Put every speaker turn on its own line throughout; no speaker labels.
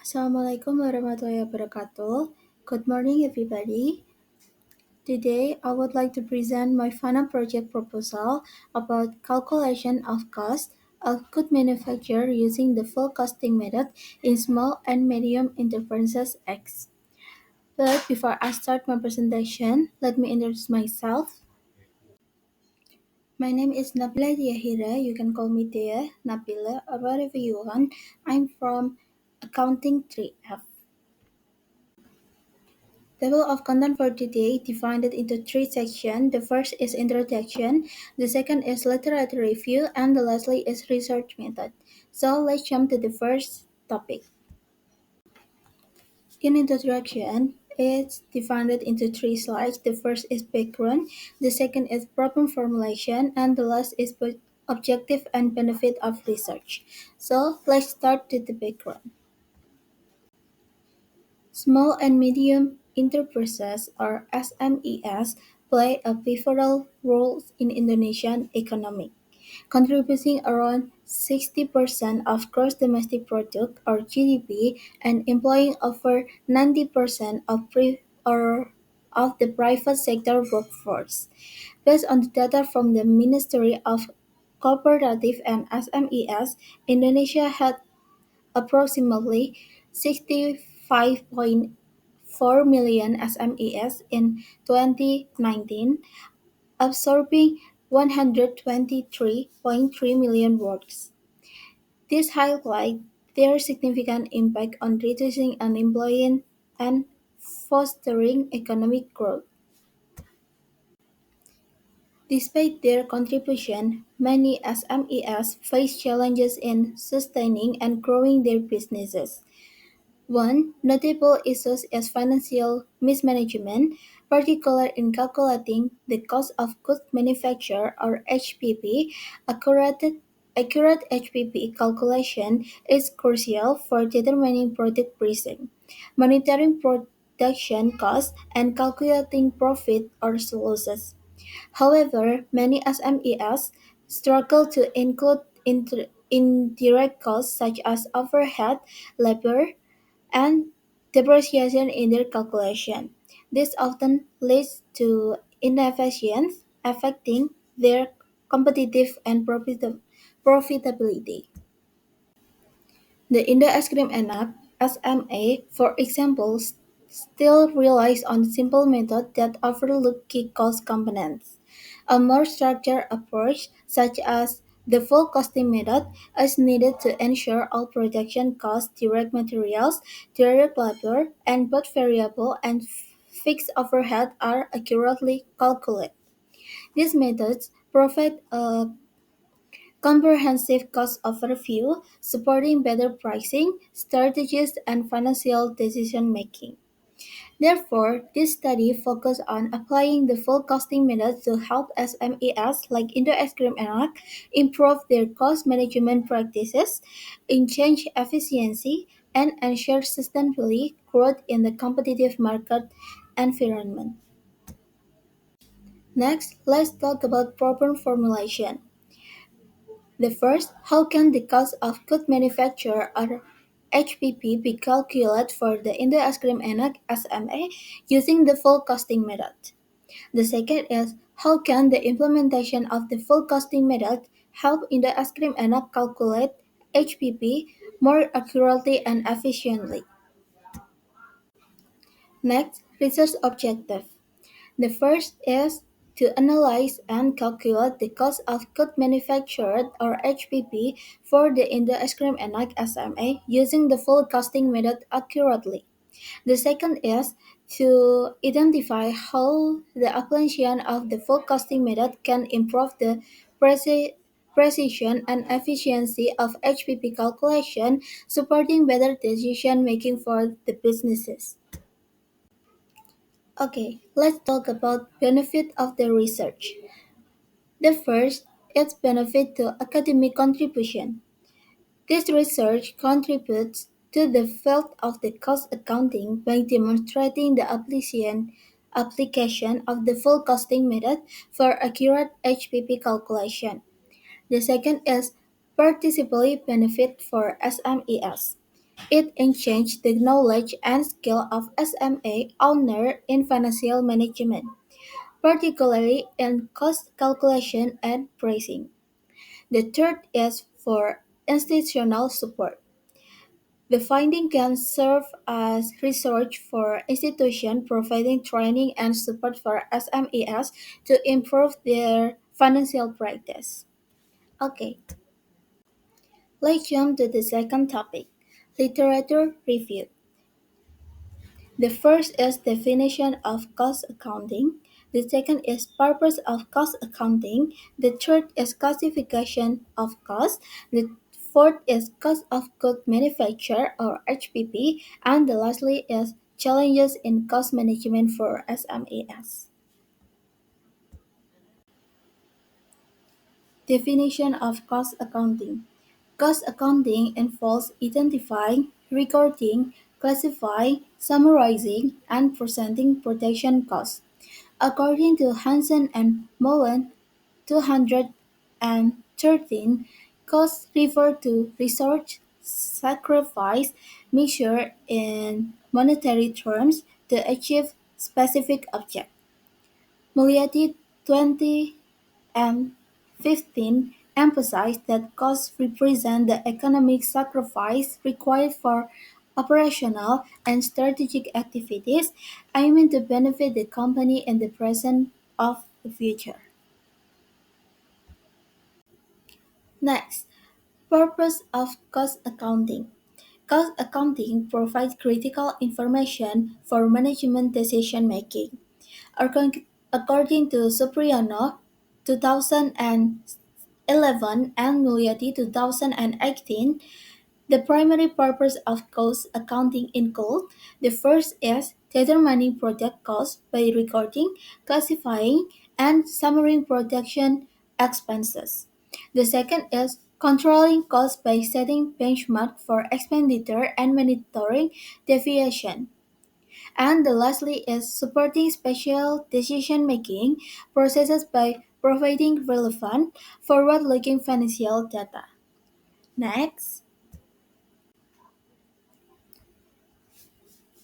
Assalamualaikum warahmatullahi wabarakatuh. Good morning, everybody. Today, I would like to present my final project proposal about calculation of cost of good manufacture using the full costing method in small and medium enterprises X. But before I start my presentation, let me introduce myself. My name is Nabila Dea Zhahira. You can call me Dea, Nabila, or whatever you want. I'm from Accounting 3F. Table of content for today divided into three sections. The first is introduction, the second is literature review, and the lastly is research method. So let's jump to the first topic. In introduction, it's divided into three slides. The first is background, the second is problem formulation, and the last is objective and benefit of research. So let's start with the background. Small and medium enterprises or SMEs play a pivotal role in Indonesian economy, contributing around 60% of gross domestic product or GDP and employing over 90% of the private sector workforce. Based on the data from the Ministry of Cooperative and SMEs, Indonesia had approximately 65.4 million SMEs in 2019, absorbing 123.3 million works. This highlights their significant impact on reducing unemployment and fostering economic growth. Despite their contribution, many SMEs face challenges in sustaining and growing their businesses. One notable issue is financial mismanagement, particularly in calculating the cost of goods manufactured or HPP. Accurate HPP calculation is crucial for determining product pricing, monitoring production costs, and calculating profit or losses. However, many SMEs struggle to include indirect costs such as overhead, labor, and depreciation in their calculation. This often leads to inefficiency, affecting their competitive and profitability. The IndoEskrim Enak (SMA), for example, still relies on simple methods that overlook key cost components. A more structured approach, such as the full costing method, is needed to ensure all production costs, direct materials, direct labor, and both variable and fixed overhead are accurately calculated. These methods provide a comprehensive cost overview, supporting better pricing, strategies, and financial decision-making. Therefore, this study focused on applying the full costing method to help SMEs like IndoEskrim Enak improve their cost management practices, enhance efficiency, and ensure sustainability growth in the competitive market environment. Next, let's talk about problem formulation. The first, how can the cost of good manufacture or HPP be calculated for the IndoEskrim Enak SMA using the full costing method? The second is, how can the implementation of the full costing method help IndoEskrim Enak calculate HPP more accurately and efficiently? Next, research objective. The first is to analyze and calculate the cost of goods manufactured or HPP for the IndoEskrim Enak SMA using the full costing method accurately. The second is to identify how the application of the full costing method can improve the precision and efficiency of HPP calculation, supporting better decision making for the businesses. Okay, let's talk about benefit of the research. The first is benefit to academic contribution. This research contributes to the field of the cost accounting by demonstrating the application of the full costing method for accurate HPP calculation. The second is participatory benefit for SMEs. It enhances the knowledge and skill of SME owner in financial management, particularly in cost calculation and pricing. The third is for institutional support. The finding can serve as research for institutions providing training and support for SMEs to improve their financial practice. Okay, let's jump to the second topic, literature review. The first is definition of cost accounting. The second is purpose of cost accounting. The third is classification of cost. The fourth is cost of goods manufactured or HPP. And the lastly is challenges in cost management for SMEs. Definition of cost accounting. Cost accounting involves identifying, recording, classifying, summarizing, and presenting production costs. According to Hansen and Moen, 213, costs refer to resource sacrifice measured in monetary terms to achieve specific object. Meliati 20 and 15 emphasize that costs represent the economic sacrifice required for operational and strategic activities aiming to benefit the company in the present or the future. Next, purpose of cost accounting. Cost accounting provides critical information for management decision making. According to Supriyono, 2011 and Mulyadi 2018, the primary purpose of cost accounting include the first is determining product cost by recording, classifying, and summarizing production expenses. The second is controlling costs by setting benchmark for expenditure and monitoring deviation. And the lastly is supporting special decision-making processes by providing relevant, forward-looking financial data. Next,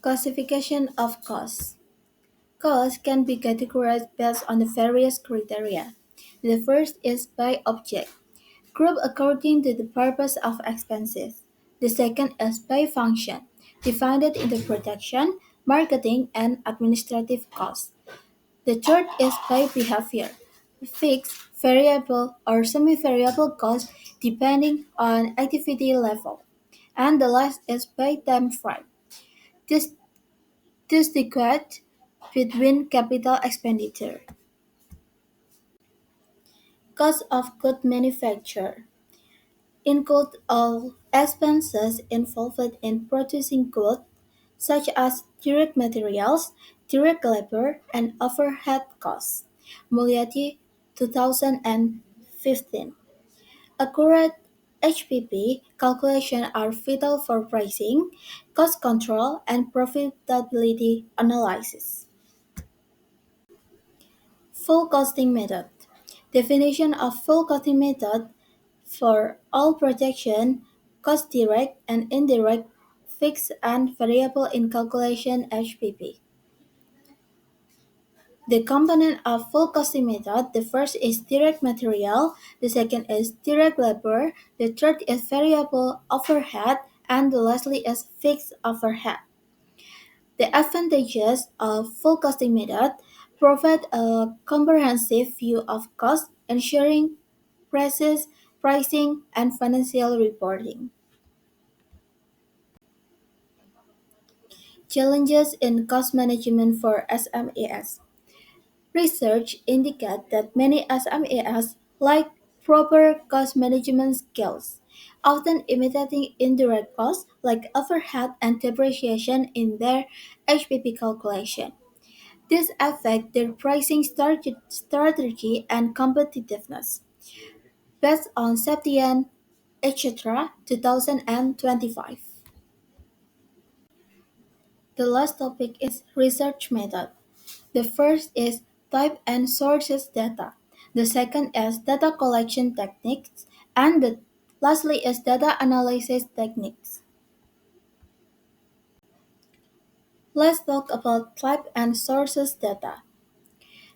classification of costs. Costs can be categorized based on the various criteria. The first is by object, group according to the purpose of expenses. The second is by function, divided into production, marketing, and administrative costs. The third is by behavior, fixed, variable, or semi-variable costs depending on activity level. And the last is by time frame. This distinguish between capital expenditure. Cost of goods manufactured include all expenses involved in producing goods, such as direct materials, direct labor, and overhead costs. Mulyadi 2015. Accurate HPP calculations are vital for pricing, cost control, and profitability analysis. Full costing method. Definition of full costing method for all projection, cost direct and indirect, fixed and variable in calculation HPP. The component of full costing method, the first is direct material, the second is direct labor, the third is variable overhead, and the lastly is fixed overhead. The advantages of full costing method provide a comprehensive view of cost, ensuring prices, pricing, and financial reporting. Challenges in cost management for SMEs. Research indicates that many SMEs lack proper cost management skills, often imitating indirect costs like overhead and depreciation in their HPP calculation. This affects their pricing strategy and competitiveness. Based on Septian, etc., 2025. The last topic is research method. The first is type and sources data. The second is data collection techniques. And the lastly is data analysis techniques. Let's talk about type and sources data.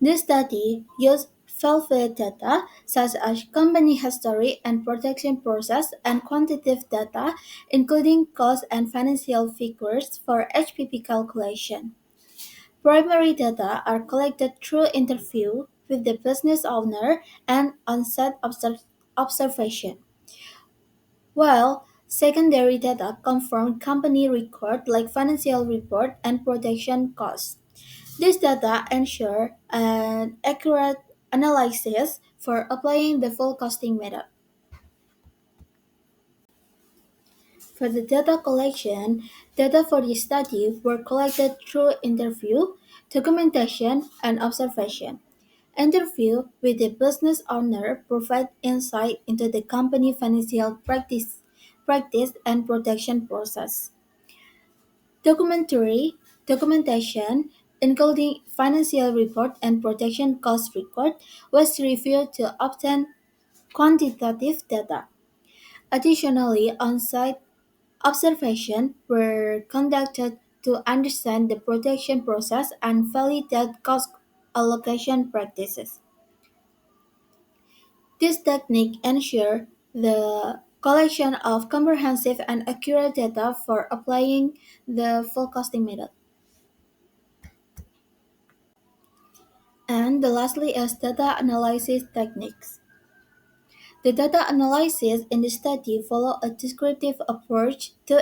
This study used field data such as company history and production process and quantitative data, including cost and financial figures for HPP calculation. Primary data are collected through interview with the business owner and on-site observation, while secondary data come from company record like financial report and production costs. This data ensure an accurate analysis for applying the full costing method. For the data collection, data for the study were collected through interview, documentation, and observation. Interview with the business owner provide insight into the company financial practice and production process. Documentation, including financial report and production cost record, was reviewed to obtain quantitative data. Additionally, on-site observations were conducted to understand the production process and validate cost allocation practices. This technique ensures the collection of comprehensive and accurate data for applying the forecasting method. And the lastly is data analysis techniques. The data analysis in the study follow a descriptive approach to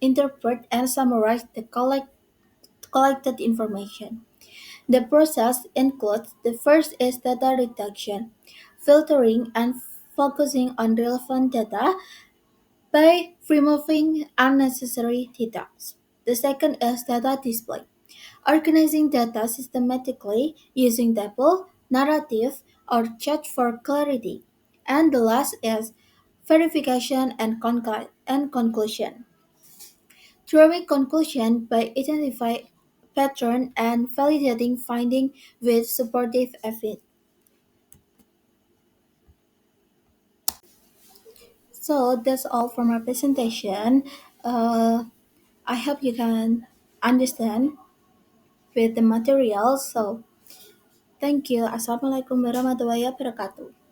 interpret and summarize the collected information. The process includes the first is data reduction, filtering and focusing on relevant data by removing unnecessary data. The second is data display, organizing data systematically using table, narrative, or chart for clarity. And the last is verification and conclusion. Drawing conclusion by identifying pattern and validating finding with supportive evidence. So that's all for my presentation. Uh, I hope you can understand with the material. So thank you. Assalamualaikum warahmatullahi wabarakatuh.